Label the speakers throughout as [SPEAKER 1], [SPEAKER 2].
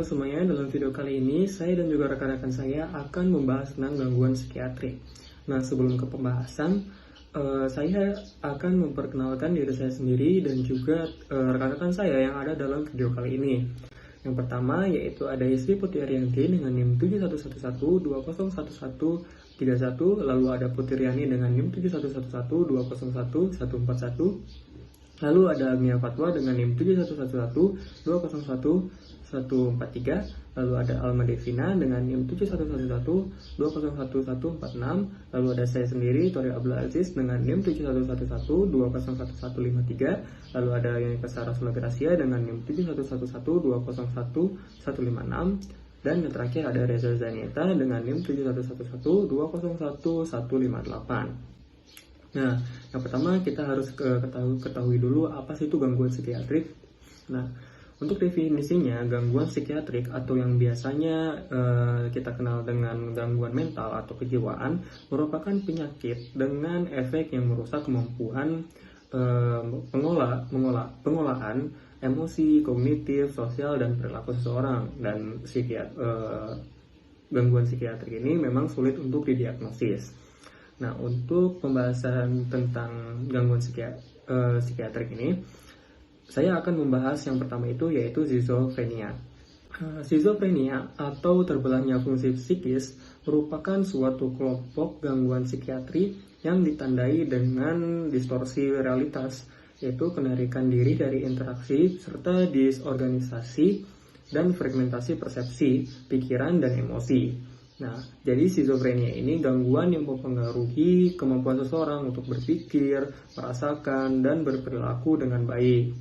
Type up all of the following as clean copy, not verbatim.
[SPEAKER 1] semuanya, dalam video kali ini saya dan juga rekan-rekan saya akan membahas tentang gangguan psikiatrik. Nah, sebelum ke pembahasan, saya akan memperkenalkan diri saya sendiri dan juga rekan-rekan saya yang ada dalam video kali ini. Yang pertama yaitu ada Yesri Putri Arianti dengan NIM 7111201131, lalu ada Putri Riani dengan NIM 7111201141. Lalu ada Mia Fatwa dengan NIM 7111201143. Lalu ada Alma Devina dengan NIM 7111201146. Lalu ada saya sendiri, Tori Abdul Aziz dengan NIM 7111201153. Lalu ada Yang Pesara Sulagrasia dengan NIM 7111201156. Dan yang terakhir ada Reza Zanieta dengan NIM 7111201158. Nah, yang pertama kita harus ketahui dulu apa sih itu gangguan psikiatrik. Nah, untuk definisinya, gangguan psikiatrik atau yang biasanya kita kenal dengan gangguan mental atau kejiwaan merupakan penyakit dengan efek yang merusak kemampuan pengolahan emosi, kognitif, sosial, dan perilaku seseorang. Dan gangguan psikiatrik ini memang sulit untuk didiagnosis. Nah, untuk pembahasan tentang gangguan psikiatrik ini, saya akan membahas yang pertama itu yaitu schizofrenia. Schizofrenia atau terbelahnya fungsi psikis merupakan suatu kelompok gangguan psikiatri yang ditandai dengan distorsi realitas, yaitu penarikan diri dari interaksi serta disorganisasi dan fragmentasi persepsi, pikiran, dan emosi. Nah, jadi schizofrenia ini gangguan yang mempengaruhi kemampuan seseorang untuk berpikir, merasakan, dan berperilaku dengan baik.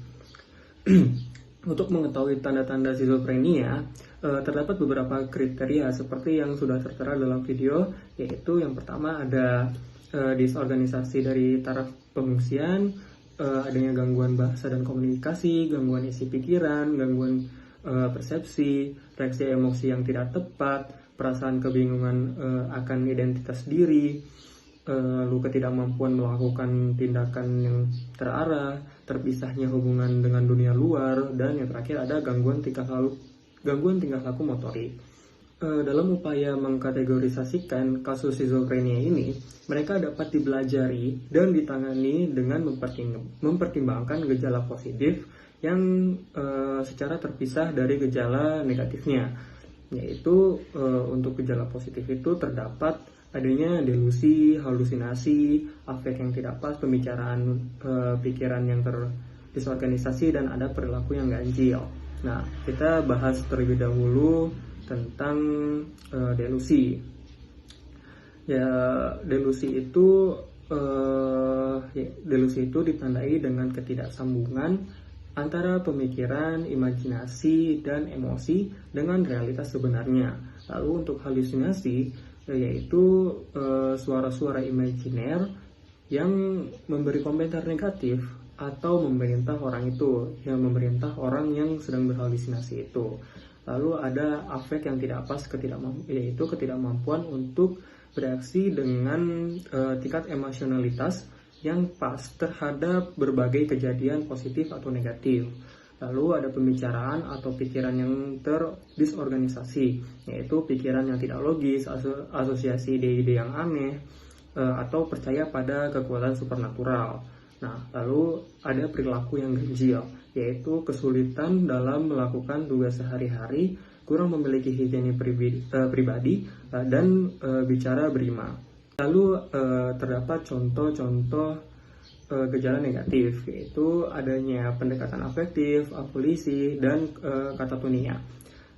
[SPEAKER 1] Untuk mengetahui tanda-tanda schizofrenia, terdapat beberapa kriteria seperti yang sudah tertera dalam video, yaitu yang pertama ada disorganisasi dari taraf pengungsian, adanya gangguan bahasa dan komunikasi, gangguan isi pikiran, gangguan persepsi, reaksi emosi yang tidak tepat, perasaan kebingungan akan identitas diri, lalu ketidakmampuan melakukan tindakan yang terarah, terpisahnya hubungan dengan dunia luar, dan yang terakhir ada gangguan tingkah laku motorik. Dalam upaya mengkategorisasikan kasus schizofrenia ini, mereka dapat dipelajari dan ditangani dengan mempertimbangkan gejala positif yang secara terpisah dari gejala negatifnya. Yaitu untuk gejala positif itu terdapat adanya delusi, halusinasi, afek yang tidak pas, pembicaraan pikiran yang terdisorganisasi, dan ada perilaku yang ganjil. Nah, kita bahas terlebih dahulu tentang delusi. Ya, delusi itu ditandai dengan ketidaksambungan antara pemikiran, imajinasi, dan emosi dengan realitas sebenarnya. Lalu untuk halusinasi, yaitu suara-suara imajiner yang memberi komentar negatif atau memerintah orang yang sedang berhalusinasi itu. Lalu ada afek yang tidak pas, yaitu ketidakmampuan untuk bereaksi dengan tingkat emosionalitas yang pas terhadap berbagai kejadian positif atau negatif. Lalu ada pembicaraan atau pikiran yang terdisorganisasi, yaitu pikiran yang tidak logis, asosiasi ide-ide yang aneh, atau percaya pada kekuatan supernatural. Nah, lalu ada perilaku yang ganjil, yaitu kesulitan dalam melakukan tugas sehari-hari, kurang memiliki higiene pribadi, dan bicara berima. Lalu terdapat contoh-contoh gejala negatif, yaitu adanya pendekatan afektif, apolisi, dan katatonia.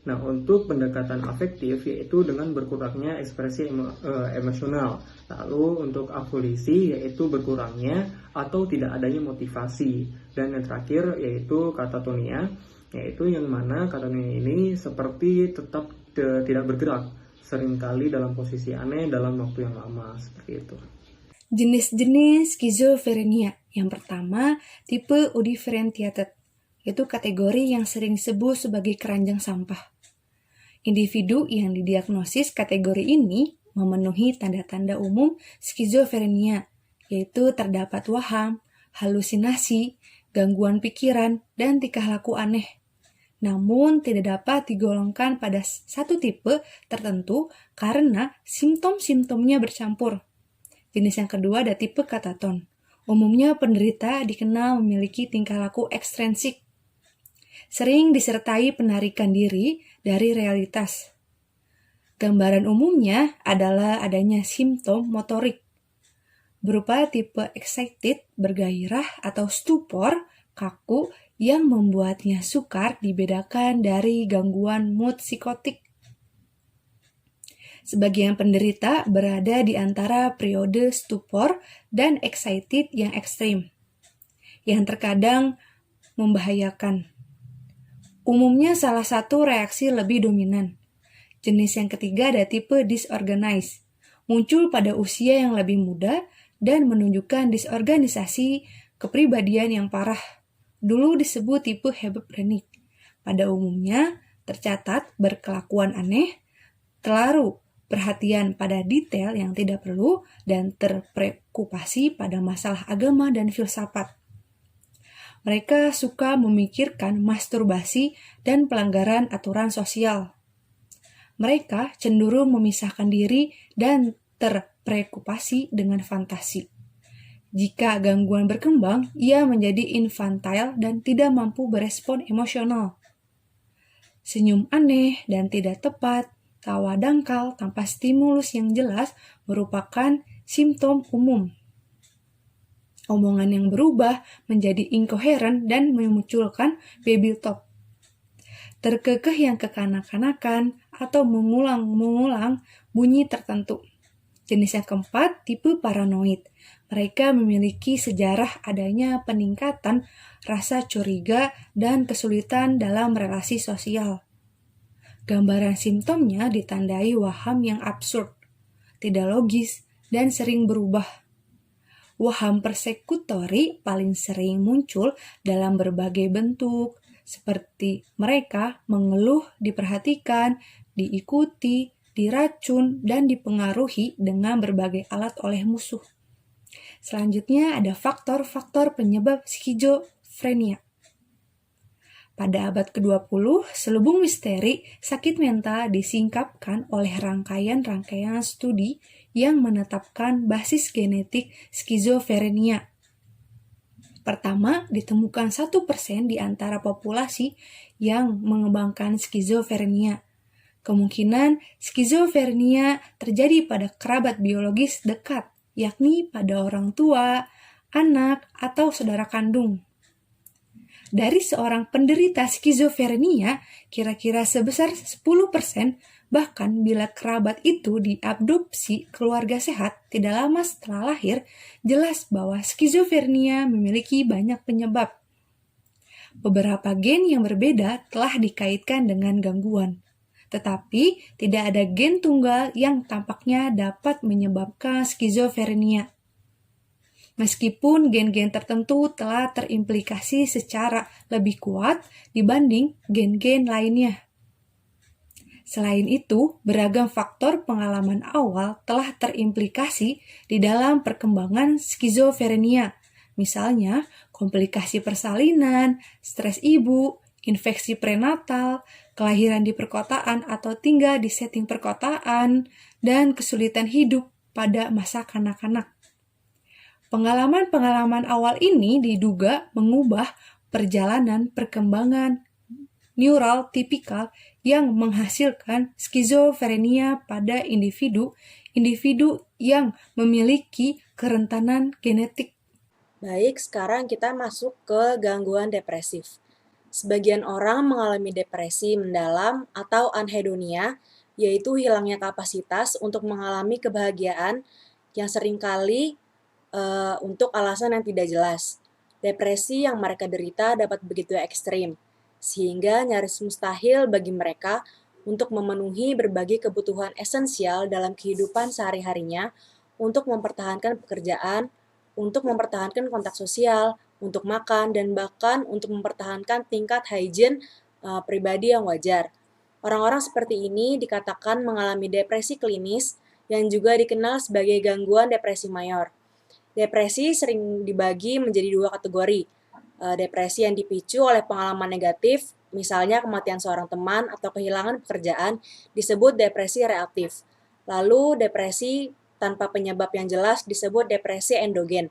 [SPEAKER 1] Nah, untuk pendekatan afektif yaitu dengan berkurangnya ekspresi emosional. Lalu untuk apolisi yaitu berkurangnya atau tidak adanya motivasi. Dan yang terakhir yaitu katatonia, yaitu yang mana katatonia ini seperti tetap tidak bergerak, seringkali dalam posisi aneh dalam waktu yang lama, seperti itu.
[SPEAKER 2] Jenis-jenis skizofrenia. Yang pertama, tipe undifferentiated, yaitu kategori yang sering disebut sebagai keranjang sampah. Individu yang didiagnosis kategori ini memenuhi tanda-tanda umum skizofrenia, yaitu terdapat waham, halusinasi, gangguan pikiran, dan tingkah laku aneh. namun tidak dapat digolongkan pada satu tipe tertentu karena simptom-simptomnya bercampur. Jenis yang kedua ada tipe kataton. Umumnya penderita dikenal memiliki tingkah laku ekstrinsik, sering disertai penarikan diri dari realitas. Gambaran umumnya adalah adanya simptom motorik, berupa tipe excited, bergairah, atau stupor, kaku, yang membuatnya sukar dibedakan dari gangguan mood psikotik. Sebagian penderita berada di antara periode stupor dan excited yang ekstrim, yang terkadang membahayakan. Umumnya salah satu reaksi lebih dominan. Jenis yang ketiga ada tipe disorganized, muncul pada usia yang lebih muda dan menunjukkan disorganisasi kepribadian yang parah. Dulu disebut tipe hebephrenic. Pada umumnya tercatat berkelakuan aneh, terlalu perhatian pada detail yang tidak perlu, dan terpreokupasi pada masalah agama dan filsafat. Mereka suka memikirkan masturbasi dan pelanggaran aturan sosial. Mereka cenderung memisahkan diri dan terpreokupasi dengan fantasi. Jika gangguan berkembang, ia menjadi infantile dan tidak mampu berespon emosional. Senyum aneh dan tidak tepat, tawa dangkal tanpa stimulus yang jelas merupakan simptom umum. Omongan yang berubah menjadi inkoheren dan memunculkan baby talk. Terkekeh yang kekanak-kanakan atau mengulang-mengulang bunyi tertentu. Jenis yang keempat, tipe paranoid. Mereka memiliki sejarah adanya peningkatan rasa curiga dan kesulitan dalam relasi sosial. Gambaran simptomnya ditandai waham yang absurd, tidak logis, dan sering berubah. Waham persekutori paling sering muncul dalam berbagai bentuk, seperti mereka mengeluh diperhatikan, diikuti, diracun, dan dipengaruhi dengan berbagai alat oleh musuh. Selanjutnya ada faktor-faktor penyebab skizofrenia. Pada abad ke-20, selubung misteri sakit mental disingkapkan oleh rangkaian-rangkaian studi yang menetapkan basis genetik skizofrenia. Pertama, ditemukan 1% di antara populasi yang mengembangkan skizofrenia. Kemungkinan skizofrenia terjadi pada kerabat biologis dekat, yakni pada orang tua, anak, atau saudara kandung. Dari seorang penderita skizofrenia, kira-kira sebesar 10%, bahkan bila kerabat itu diadopsi keluarga sehat tidak lama setelah lahir, jelas bahwa skizofrenia memiliki banyak penyebab. Beberapa gen yang berbeda telah dikaitkan dengan gangguan, tetapi tidak ada gen tunggal yang tampaknya dapat menyebabkan skizofrenia. Meskipun gen-gen tertentu telah terimplikasi secara lebih kuat dibanding gen-gen lainnya. Selain itu, beragam faktor pengalaman awal telah terimplikasi di dalam perkembangan skizofrenia. Misalnya, komplikasi persalinan, stres ibu, infeksi prenatal, kelahiran di perkotaan atau tinggal di setting perkotaan, dan kesulitan hidup pada masa kanak-kanak. Pengalaman-pengalaman awal ini diduga mengubah perjalanan perkembangan neural tipikal yang menghasilkan skizofrenia pada individu yang memiliki kerentanan genetik.
[SPEAKER 3] Baik, sekarang kita masuk ke gangguan depresif. Sebagian orang mengalami depresi mendalam atau anhedonia, yaitu hilangnya kapasitas untuk mengalami kebahagiaan yang seringkali untuk alasan yang tidak jelas. Depresi yang mereka derita dapat begitu ekstrim, sehingga nyaris mustahil bagi mereka untuk memenuhi berbagai kebutuhan esensial dalam kehidupan sehari-harinya, untuk mempertahankan pekerjaan, untuk mempertahankan kontak sosial, untuk makan, dan bahkan untuk mempertahankan tingkat hygiene pribadi yang wajar. Orang-orang seperti ini dikatakan mengalami depresi klinis yang juga dikenal sebagai gangguan depresi mayor. Depresi sering dibagi menjadi dua kategori. Depresi yang dipicu oleh pengalaman negatif misalnya kematian seorang teman atau kehilangan pekerjaan, disebut depresi reaktif. Lalu depresi tanpa penyebab yang jelas disebut depresi endogen.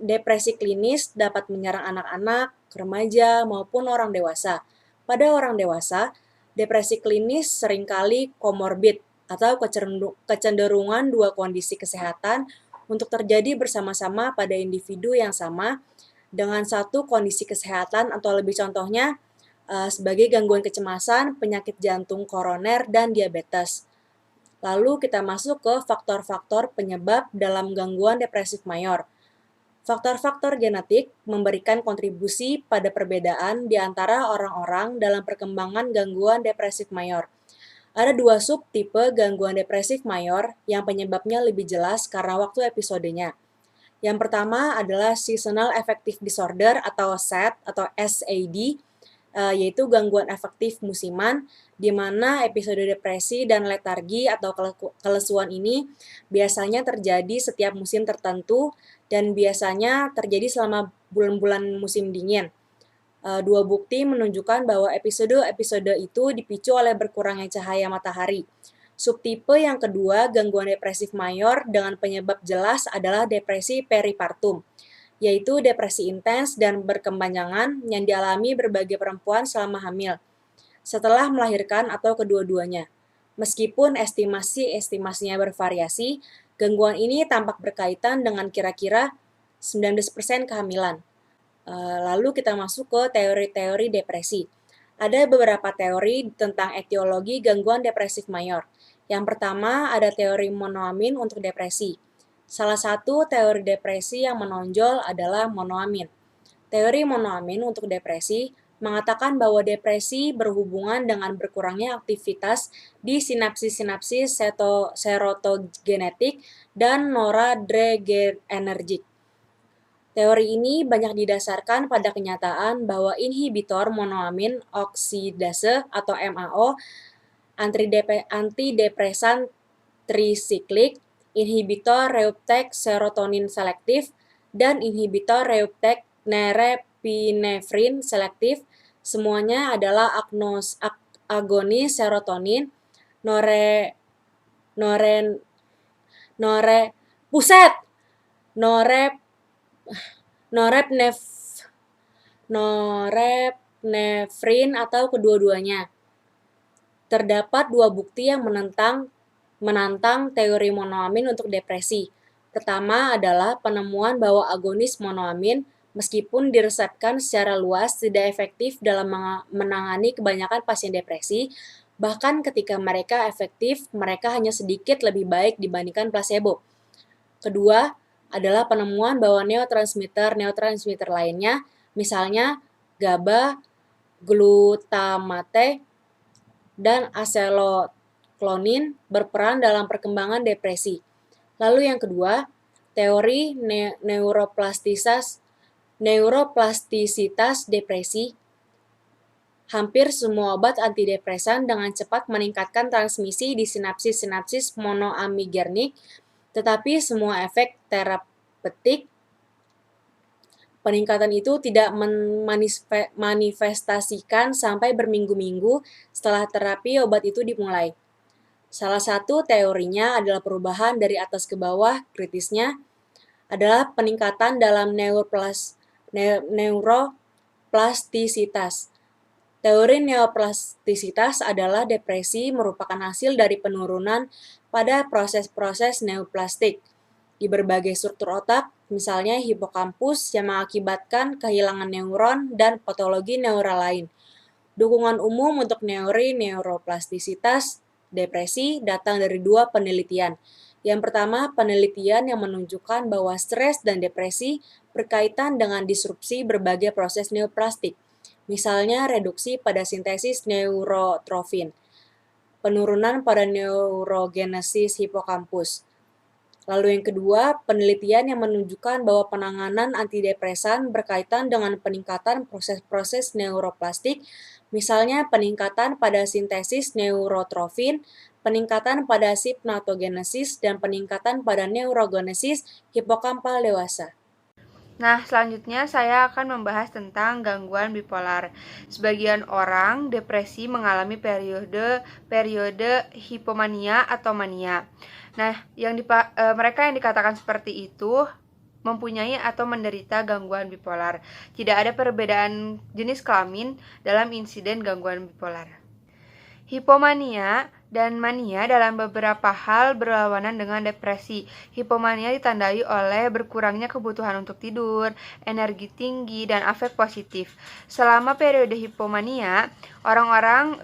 [SPEAKER 3] Depresi klinis dapat menyerang anak-anak, remaja, maupun orang dewasa. Pada orang dewasa, depresi klinis seringkali komorbid atau kecenderungan dua kondisi kesehatan untuk terjadi bersama-sama pada individu yang sama dengan satu kondisi kesehatan atau lebih, contohnya sebagai gangguan kecemasan, penyakit jantung koroner, dan diabetes. Lalu kita masuk ke faktor-faktor penyebab dalam gangguan depresif mayor. Faktor-faktor genetik memberikan kontribusi pada perbedaan di antara orang-orang dalam perkembangan gangguan depresif mayor. Ada dua subtipe gangguan depresif mayor yang penyebabnya lebih jelas karena waktu episodenya. Yang pertama adalah Seasonal Affective Disorder atau SAD atau SAD, yaitu gangguan afektif musiman, di mana episode depresi dan letargi atau kelesuan ini biasanya terjadi setiap musim tertentu dan biasanya terjadi selama bulan-bulan musim dingin. Dua bukti menunjukkan bahwa episode-episode itu dipicu oleh berkurangnya cahaya matahari. Subtipe yang kedua, gangguan depresif mayor dengan penyebab jelas adalah depresi peripartum, yaitu depresi intens dan berkepanjangan yang dialami berbagai perempuan selama hamil, setelah melahirkan atau kedua-duanya. Meskipun estimasinya bervariasi, gangguan ini tampak berkaitan dengan kira-kira 19% kehamilan. Lalu kita masuk ke teori-teori depresi. Ada beberapa teori tentang etiologi gangguan depresif mayor. Yang pertama ada teori monoamin untuk depresi. Salah satu teori depresi yang menonjol adalah monoamin. Teori monoamin untuk depresi mengatakan bahwa depresi berhubungan dengan berkurangnya aktivitas di sinapsis-sinapsis serotogenetik dan noradrenergic. Teori ini banyak didasarkan pada kenyataan bahwa inhibitor monoamin oksidase atau MAO, antidepresan trisiklik, inhibitor reuptake serotonin selektif, dan inhibitor reuptake norepinefrin selektif, semuanya adalah agonis serotonin, norepinefrin atau kedua-duanya. Terdapat dua bukti yang menantang teori monoamin untuk depresi. Pertama adalah penemuan bahwa agonis monoamin, meskipun diresepkan secara luas, tidak efektif dalam menangani kebanyakan pasien depresi. Bahkan ketika mereka efektif, mereka hanya sedikit lebih baik dibandingkan placebo. Kedua adalah penemuan bahwa neurotransmitter lainnya, misalnya GABA, glutamate, dan asetylcholine berperan dalam perkembangan depresi. Lalu yang kedua, teori neuroplastisitas depresi. Hampir semua obat antidepresan dengan cepat meningkatkan transmisi di sinapsis-sinapsis monoamigernik, tetapi semua efek terapeutik peningkatan itu tidak manifestasikan sampai berminggu-minggu setelah terapi obat itu dimulai. Salah satu teorinya adalah perubahan dari atas ke bawah, kritisnya adalah peningkatan dalam neuroplastisitas. Teori neuroplastisitas adalah depresi merupakan hasil dari penurunan pada proses-proses neoplastik di berbagai struktur otak, misalnya hipokampus yang mengakibatkan kehilangan neuron dan patologi neural lain. Dukungan umum untuk teori neuroplastisitas depresi datang dari dua penelitian. Yang pertama, penelitian yang menunjukkan bahwa stres dan depresi berkaitan dengan disrupsi berbagai proses neoplastik, misalnya reduksi pada sintesis neurotrofin, penurunan pada neurogenesis hipokampus. Lalu yang kedua, penelitian yang menunjukkan bahwa penanganan antidepresan berkaitan dengan peningkatan proses-proses neuroplastik, misalnya peningkatan pada sintesis neurotrofin, peningkatan pada synaptogenesis, dan peningkatan pada neurogenesis hipokampal dewasa.
[SPEAKER 4] Nah, selanjutnya saya akan membahas tentang gangguan bipolar. Sebagian orang depresi mengalami periode hipomania atau mania. Nah, mereka yang dikatakan seperti itu mempunyai atau menderita gangguan bipolar. Tidak ada perbedaan jenis kelamin dalam insiden gangguan bipolar. Hipomania dan mania dalam beberapa hal berlawanan dengan depresi. Hipomania ditandai oleh berkurangnya kebutuhan untuk tidur, energi tinggi, dan afek positif. Selama periode hipomania, orang-orang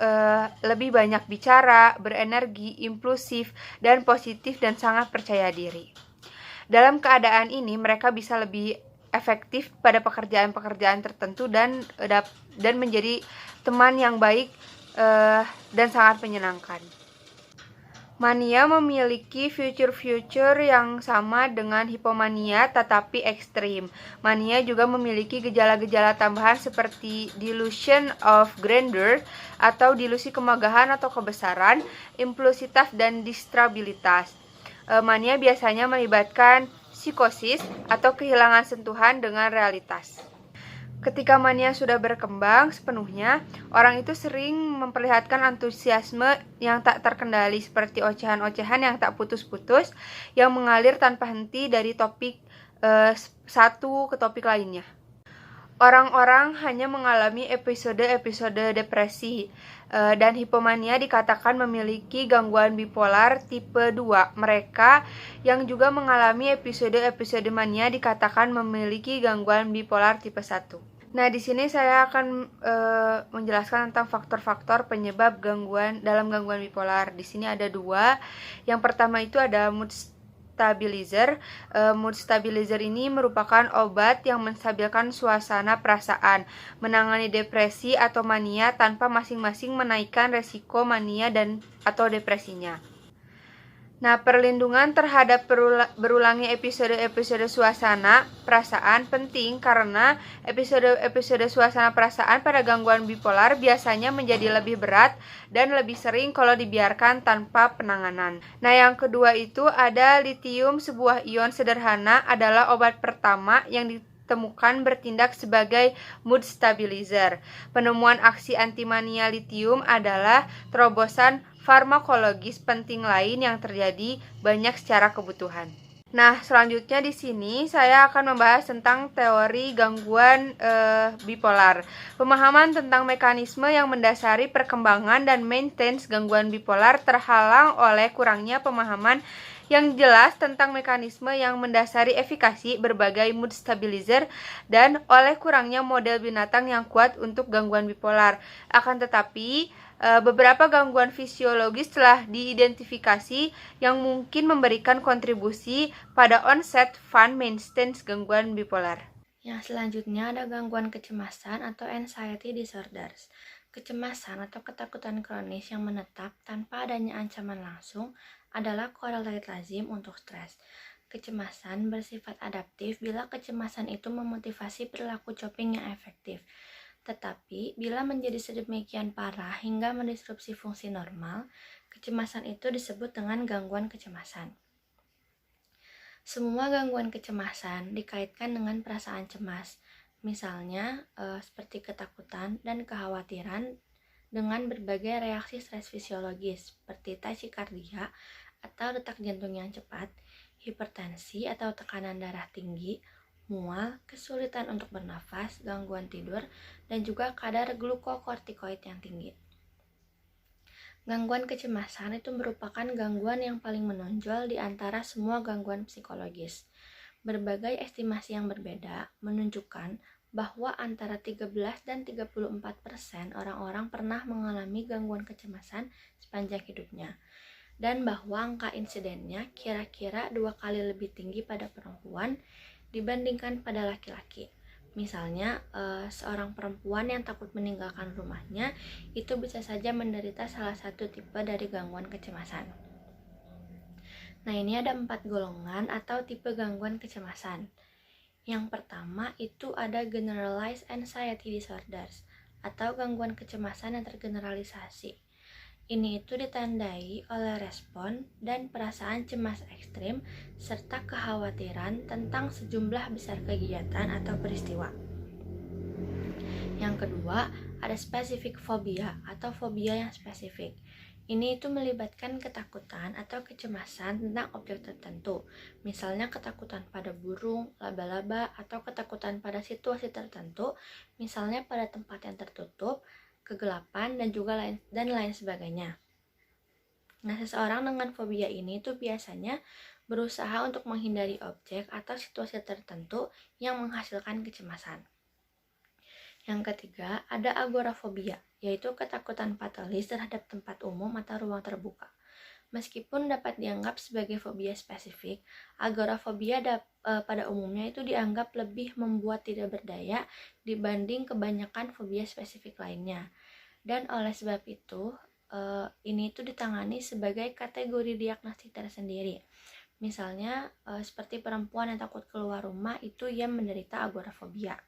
[SPEAKER 4] lebih banyak bicara, berenergi, impulsif, dan positif dan sangat percaya diri. Dalam keadaan ini, mereka bisa lebih efektif pada pekerjaan-pekerjaan tertentu dan menjadi teman yang baik dan sangat menyenangkan. Mania memiliki future yang sama dengan hipomania tetapi ekstrim. Mania juga memiliki gejala-gejala tambahan seperti delusion of grandeur atau delusi kemegahan atau kebesaran, impulsivitas dan distrabilitas. Mania biasanya melibatkan psikosis atau kehilangan sentuhan dengan realitas. Ketika mania sudah berkembang sepenuhnya, orang itu sering memperlihatkan antusiasme yang tak terkendali seperti ocehan-ocehan yang tak putus-putus yang mengalir tanpa henti dari topik satu ke topik lainnya. Orang-orang hanya mengalami episode-episode depresi dan hipomania dikatakan memiliki gangguan bipolar tipe 2. Mereka yang juga mengalami episode-episode mania dikatakan memiliki gangguan bipolar tipe 1. Nah, di sini saya akan menjelaskan tentang faktor-faktor penyebab gangguan bipolar. Di sini ada 2. Yang pertama itu ada mood stabilizer. Mood stabilizer ini merupakan obat yang menstabilkan suasana perasaan, menangani depresi atau mania tanpa masing-masing menaikkan resiko mania dan atau depresinya. Nah, perlindungan terhadap berulangnya episode-episode suasana perasaan penting karena episode-episode suasana perasaan pada gangguan bipolar biasanya menjadi lebih berat dan lebih sering kalau dibiarkan tanpa penanganan. Nah, yang kedua itu ada litium, sebuah ion sederhana adalah obat pertama yang ditemukan bertindak sebagai mood stabilizer. Penemuan aksi antimania litium adalah terobosan farmakologis penting lain yang terjadi banyak secara kebutuhan. Nah, selanjutnya di sini saya akan membahas tentang teori gangguan bipolar. Pemahaman tentang mekanisme yang mendasari perkembangan dan maintenance gangguan bipolar terhalang oleh kurangnya pemahaman yang jelas tentang mekanisme yang mendasari efikasi berbagai mood stabilizer dan oleh kurangnya model binatang yang kuat untuk gangguan bipolar. Akan tetapi, beberapa gangguan fisiologis telah diidentifikasi yang mungkin memberikan kontribusi pada onset fun maintenance gangguan bipolar.
[SPEAKER 5] Yang selanjutnya ada gangguan kecemasan atau anxiety disorders. Kecemasan atau ketakutan kronis yang menetap tanpa adanya ancaman langsung adalah korelatif lazim untuk stres. Kecemasan bersifat adaptif bila kecemasan itu memotivasi perilaku coping yang efektif. Tetapi, bila menjadi sedemikian parah hingga mendisrupsi fungsi normal, kecemasan itu disebut dengan gangguan kecemasan. Semua gangguan kecemasan dikaitkan dengan perasaan cemas, misalnya seperti ketakutan dan kekhawatiran dengan berbagai reaksi stres fisiologis seperti tachikardia atau detak jantung yang cepat, hipertensi atau tekanan darah tinggi, mual, kesulitan untuk bernafas, gangguan tidur, dan juga kadar glukokortikoid yang tinggi. Gangguan kecemasan itu merupakan gangguan yang paling menonjol di antara semua gangguan psikologis. Berbagai estimasi yang berbeda menunjukkan bahwa antara 13 dan 34% orang-orang pernah mengalami gangguan kecemasan sepanjang hidupnya, dan bahwa angka insidennya kira-kira 2 kali lebih tinggi pada perempuan dibandingkan pada laki-laki. Misalnya, seorang perempuan yang takut meninggalkan rumahnya itu bisa saja menderita salah satu tipe dari gangguan kecemasan. Nah, ini ada 4 golongan atau tipe gangguan kecemasan. Yang pertama itu ada generalized anxiety disorders atau gangguan kecemasan yang tergeneralisasi. Ini itu ditandai oleh respon dan perasaan cemas ekstrim serta kekhawatiran tentang sejumlah besar kegiatan atau peristiwa. Yang kedua, ada spesifik fobia atau fobia yang spesifik. Ini itu melibatkan ketakutan atau kecemasan tentang objek tertentu, misalnya ketakutan pada burung, laba-laba, atau ketakutan pada situasi tertentu, misalnya pada tempat yang tertutup, kegelapan, dan lain sebagainya. Nah, seseorang dengan fobia ini tuh biasanya berusaha untuk menghindari objek atau situasi tertentu yang menghasilkan kecemasan. Yang ketiga, ada agorafobia, yaitu ketakutan fatalis terhadap tempat umum atau ruang terbuka. Meskipun dapat dianggap sebagai fobia spesifik, agorafobia pada umumnya itu dianggap lebih membuat tidak berdaya dibanding kebanyakan fobia spesifik lainnya. Dan oleh sebab itu, ini itu ditangani sebagai kategori diagnostik tersendiri. Misalnya, seperti perempuan yang takut keluar rumah itu yang menderita agorafobia.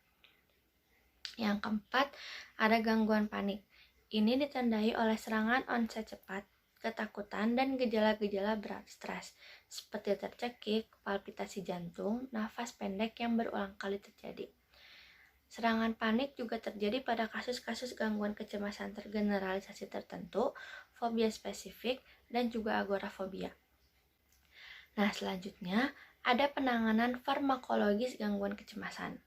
[SPEAKER 5] Yang keempat, ada gangguan panik. Ini ditandai oleh serangan onset cepat, ketakutan, dan gejala-gejala berat stres, seperti tercekik, palpitasi jantung, nafas pendek yang berulang kali terjadi. Serangan panik juga terjadi pada kasus-kasus gangguan kecemasan tergeneralisasi tertentu, fobia spesifik, dan juga agorafobia. Nah, selanjutnya ada penanganan farmakologis gangguan kecemasan.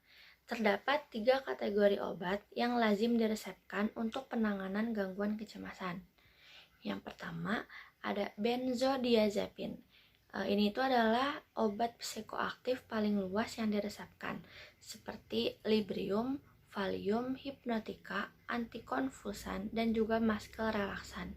[SPEAKER 5] Terdapat 3 kategori obat yang lazim diresepkan untuk penanganan gangguan kecemasan. Yang pertama, ada benzodiazepin. Ini itu adalah obat psikoaktif paling luas yang diresepkan, seperti Librium, Valium, hipnotika, antikonvulsan, dan juga masker relaksan.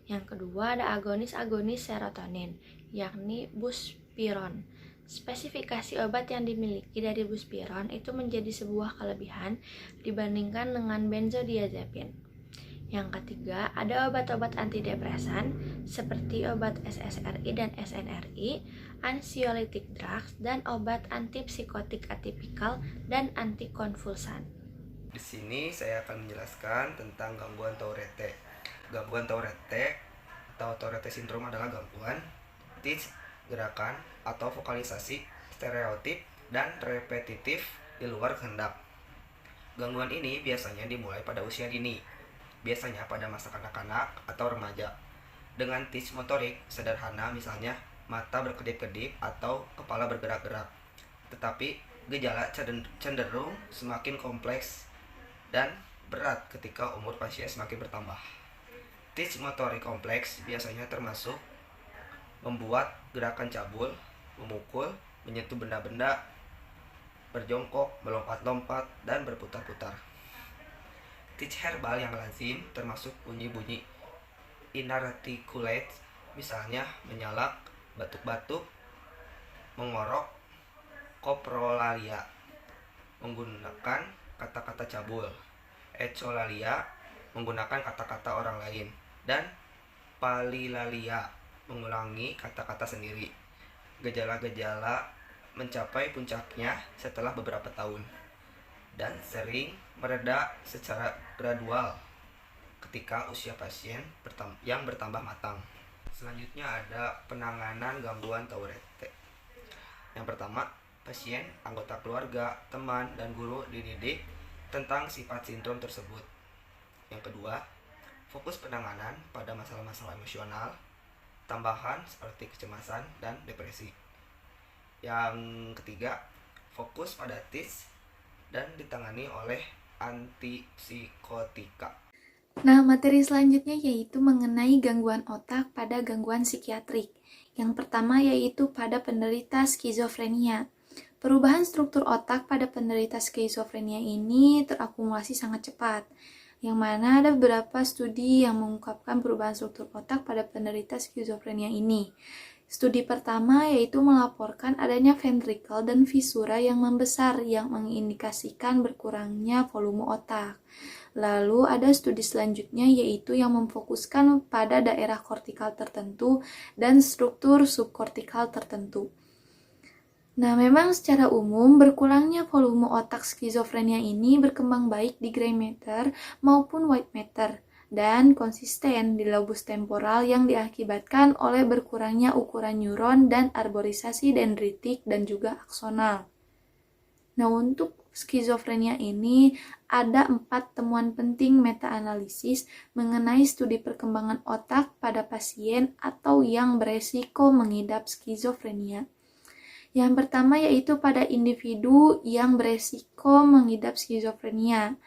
[SPEAKER 5] Yang kedua, ada agonis-agonis serotonin, yakni buspirone. Spesifikasi obat yang dimiliki dari buspirone itu menjadi sebuah kelebihan dibandingkan dengan benzodiazepin. Yang ketiga, ada obat-obat antidepresan seperti obat SSRI dan SNRI, anxiolytic drugs, dan obat antipsikotik atipikal dan antikonvulsan.
[SPEAKER 6] Di sini saya akan menjelaskan tentang gangguan Tourette. Gangguan Tourette atau Tourette syndrome adalah gangguan tic, gerakan atau vokalisasi stereotip dan repetitif di luar kehendak. Gangguan ini biasanya dimulai pada usia dini, biasanya pada masa kanak-kanak atau remaja, dengan tic motorik sederhana, misalnya mata berkedip-kedip atau kepala bergerak-gerak. Tetapi gejala cenderung semakin kompleks dan berat ketika umur pasien semakin bertambah. Tic motorik kompleks biasanya termasuk membuat gerakan cabul, memukul, menyentuh benda-benda, berjongkok, melompat-lompat, dan berputar-putar. Tic herbal yang lazim termasuk bunyi-bunyi inarticulate, misalnya menyalak, batuk-batuk, mengorok, coprolalia, menggunakan kata-kata cabul, echolalia, menggunakan kata-kata orang lain, dan palilalia, mengulangi kata-kata sendiri. Gejala-gejala mencapai puncaknya setelah beberapa tahun dan sering mereda secara gradual ketika usia pasien yang bertambah matang. Selanjutnya ada penanganan gangguan Tourette. Yang pertama, pasien, anggota keluarga, teman, dan guru dididik tentang sifat sindrom tersebut. Yang kedua, fokus penanganan pada masalah-masalah emosional tambahan seperti kecemasan dan depresi. Yang ketiga, fokus pada tic dan ditangani oleh antipsikotika.
[SPEAKER 7] Nah, materi selanjutnya yaitu mengenai gangguan otak pada gangguan psikiatrik. Yang pertama yaitu pada penderita skizofrenia. Perubahan struktur otak pada penderita skizofrenia ini terakumulasi sangat cepat, yang mana ada beberapa studi yang mengungkapkan perubahan struktur otak pada penderita skizofrenia ini. Studi pertama yaitu melaporkan adanya ventrikel dan visura yang membesar yang mengindikasikan berkurangnya volume otak. Lalu ada studi selanjutnya yaitu yang memfokuskan pada daerah kortikal tertentu dan struktur subkortikal tertentu. Nah, memang secara umum berkurangnya volume otak skizofrenia ini berkembang baik di gray matter maupun white matter. dan konsisten di lobus temporal yang diakibatkan oleh berkurangnya ukuran neuron dan arborisasi dendritik dan juga aksonal. Nah, untuk skizofrenia ini ada 4 temuan penting meta-analisis mengenai studi perkembangan otak pada pasien atau yang beresiko mengidap skizofrenia. Yang pertama yaitu pada individu yang beresiko mengidap skizofrenia,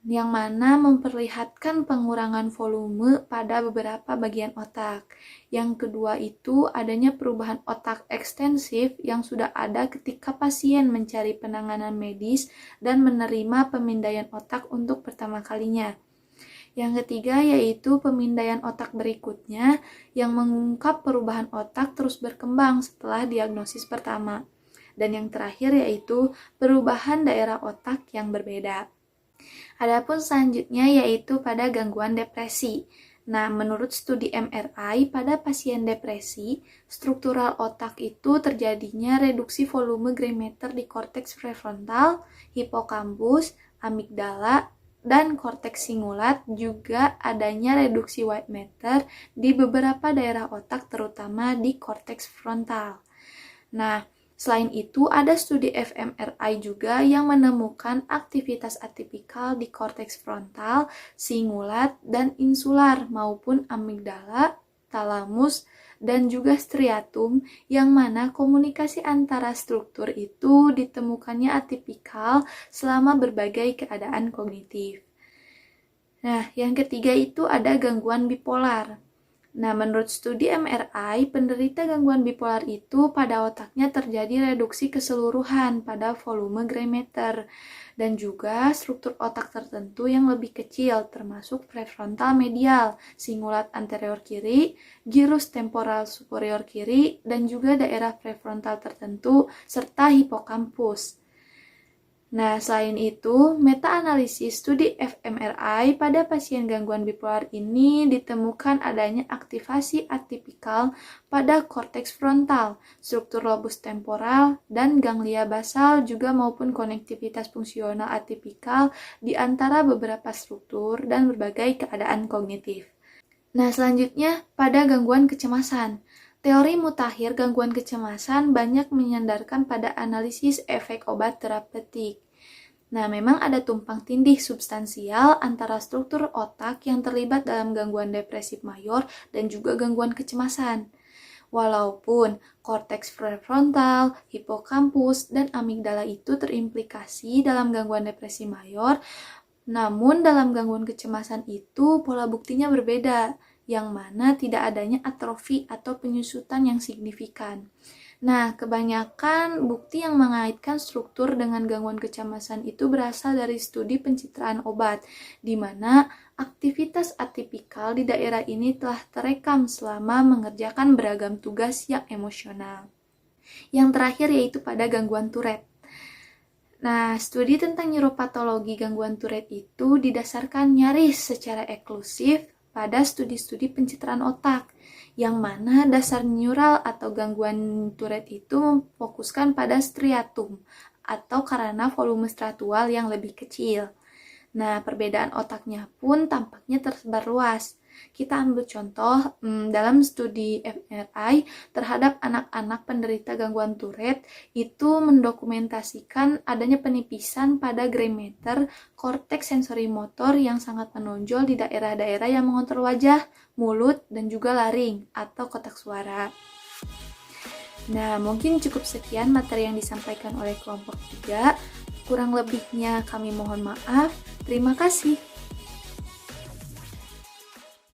[SPEAKER 7] yang mana memperlihatkan pengurangan volume pada beberapa bagian otak. Yang kedua itu adanya perubahan otak ekstensif yang sudah ada ketika pasien mencari penanganan medis dan menerima pemindaian otak untuk pertama kalinya. Yang ketiga yaitu pemindaian otak berikutnya yang mengungkap perubahan otak terus berkembang setelah diagnosis pertama. Dan yang terakhir yaitu perubahan daerah otak yang berbeda. Adapun selanjutnya yaitu pada gangguan depresi. Nah, menurut studi MRI pada pasien depresi, struktural otak itu terjadinya reduksi volume gray matter di korteks prefrontal, hipokampus, amigdala, dan korteks singulat, juga adanya reduksi white matter di beberapa daerah otak terutama di korteks frontal. Nah, selain itu, ada studi fMRI juga yang menemukan aktivitas atipikal di korteks frontal, singulat, dan insular maupun amigdala, talamus, dan juga striatum yang mana komunikasi antara struktur itu ditemukannya atipikal selama berbagai keadaan kognitif. Nah, yang ketiga itu ada gangguan bipolar. Nah, menurut studi MRI, penderita gangguan bipolar itu pada otaknya terjadi reduksi keseluruhan pada volume gray matter dan juga struktur otak tertentu yang lebih kecil termasuk prefrontal medial, singulat anterior kiri, gyrus temporal superior kiri, dan juga daerah prefrontal tertentu serta hipokampus. Nah, selain itu, meta-analisis studi fMRI pada pasien gangguan bipolar ini ditemukan adanya aktivasi atipikal pada korteks frontal, struktur lobus temporal, dan ganglia basal juga maupun konektivitas fungsional atipikal di antara beberapa struktur dan berbagai keadaan kognitif. Nah, selanjutnya pada gangguan kecemasan. Teori mutakhir gangguan kecemasan banyak menyandarkan pada analisis efek obat terapeutik. Nah, memang ada tumpang tindih substansial antara struktur otak yang terlibat dalam gangguan depresif mayor dan juga gangguan kecemasan. Walaupun korteks prefrontal, hipokampus, dan amigdala itu terimplikasi dalam gangguan depresi mayor, namun dalam gangguan kecemasan itu pola buktinya berbeda, yang mana tidak adanya atrofi atau penyusutan yang signifikan. Nah, kebanyakan bukti yang mengaitkan struktur dengan gangguan kecemasan itu berasal dari studi pencitraan obat, di mana aktivitas atipikal di daerah ini telah terekam selama mengerjakan beragam tugas yang emosional. Yang terakhir yaitu pada gangguan Tourette. Nah, studi tentang neuropatologi gangguan Tourette itu didasarkan nyaris secara eksklusif pada studi-studi pencitraan otak, yang mana dasar neural atau gangguan Tourette itu memfokuskan pada striatum atau karena volume striatual yang lebih kecil. Nah, perbedaan otaknya pun tampaknya tersebar luas. Kita ambil contoh dalam studi fMRI terhadap anak-anak penderita gangguan Tourette itu mendokumentasikan adanya penipisan pada gray matter korteks sensori motor yang sangat menonjol di daerah-daerah yang mengontrol wajah, mulut, dan juga laring atau kotak suara. Nah, mungkin cukup sekian materi yang disampaikan oleh kelompok 3. Kurang lebihnya kami mohon maaf. Terima kasih.